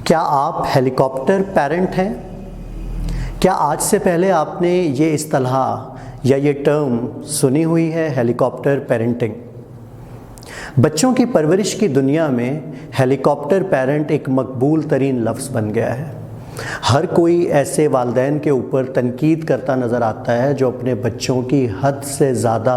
क्या आप helicopter parent हैं؟ क्या आज से पहले आपने ये इस्तिलाह या ये टर्म सुनी हुई है, हेलीकॉप्टर पेरेंटिंग? बच्चों की परवरिश की दुनिया में हेलीकॉप्टर पेरेंट एक मकबूल तरीन लफ्ज़ बन गया है। हर कोई ऐसे वालिदैन के ऊपर तनकीद करता नज़र आता है जो अपने बच्चों की हद से ज़्यादा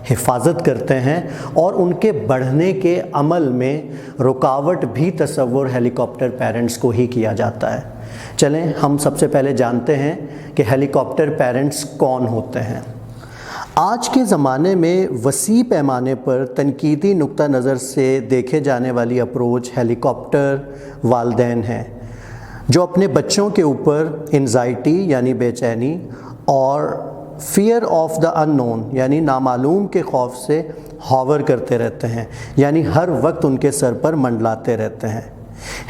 हिफाजत करते हैं और उनके बढ़ने के अमल में रुकावट भी तसव्वुर हेलीकॉप्टर पेरेंट्स को ही किया जाता है। चलें हम सबसे पहले जानते हैं कि हेलीकॉप्टर पेरेंट्स कौन होते हैं। आज के ज़माने में वसी पैमाने पर तनकीदी नुक्ता नज़र से देखे जाने वाली अप्रोच हेलीकॉप्टर वालिदैन हैं जो अपने बच्चों के ऊपर एंजाइटी यानी बेचैनी और फ़ियर ऑफ द अननोन यानी नामालूम के खौफ से हॉवर करते रहते हैं, यानी हर वक्त उनके सर पर मंडलाते रहते हैं।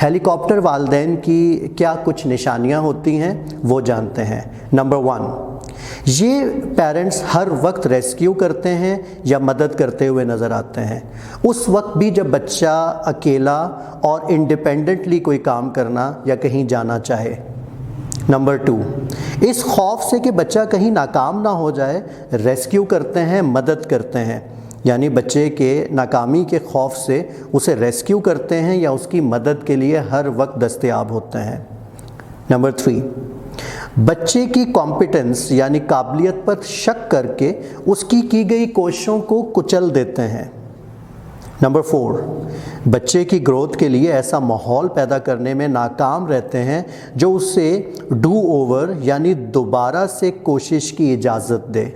हेलीकॉप्टर वालिदैन की क्या कुछ निशानियां होती हैं वो जानते हैं। नंबर 1, ये पेरेंट्स हर वक्त रेस्क्यू करते हैं या मदद करते हुए नज़र आते हैं, उस वक्त भी जब बच्चा अकेला और इंडिपेंडेंटली कोई काम करना या कहीं जाना चाहे। नंबर 2, इस खौफ से कि बच्चा कहीं नाकाम ना हो जाए रेस्क्यू करते हैं, मदद करते हैं, यानी बच्चे के नाकामी के खौफ से उसे रेस्क्यू करते हैं या उसकी मदद के लिए हर वक्त दस्तयाब होते हैं। नंबर 3, बच्चे की कॉम्पिटेंस यानी काबिलियत पर शक करके उसकी की गई कोशिशों को कुचल देते हैं। नंबर 4, बच्चे की ग्रोथ के लिए ऐसा माहौल पैदा करने में नाकाम रहते हैं जो उसे डू ओवर यानी दोबारा से कोशिश की इजाज़त दे।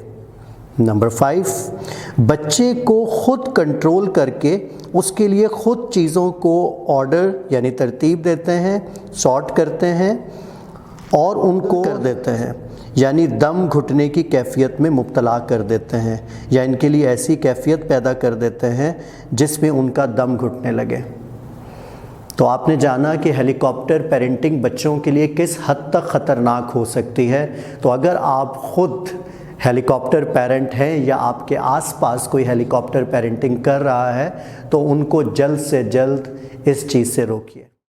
नंबर 5, बच्चे को ख़ुद कंट्रोल करके उसके लिए ख़ुद चीज़ों को ऑर्डर यानी तरतीब देते हैं, सॉर्ट करते हैं और उनको कर देते हैं, यानी दम घुटने की कैफियत में मुब्तला कर देते हैं या इनके लिए ऐसी कैफियत पैदा कर देते हैं जिसमें उनका दम घुटने लगे। तो आपने जाना कि हेलीकॉप्टर पेरेंटिंग बच्चों के लिए किस हद तक ख़तरनाक हो सकती है। तो अगर आप ख़ुद हेलीकॉप्टर पेरेंट हैं या आपके आसपास कोई हेलीकॉप्टर पेरेंटिंग कर रहा है तो उनको जल्द से जल्द इस चीज़ से रोकिए।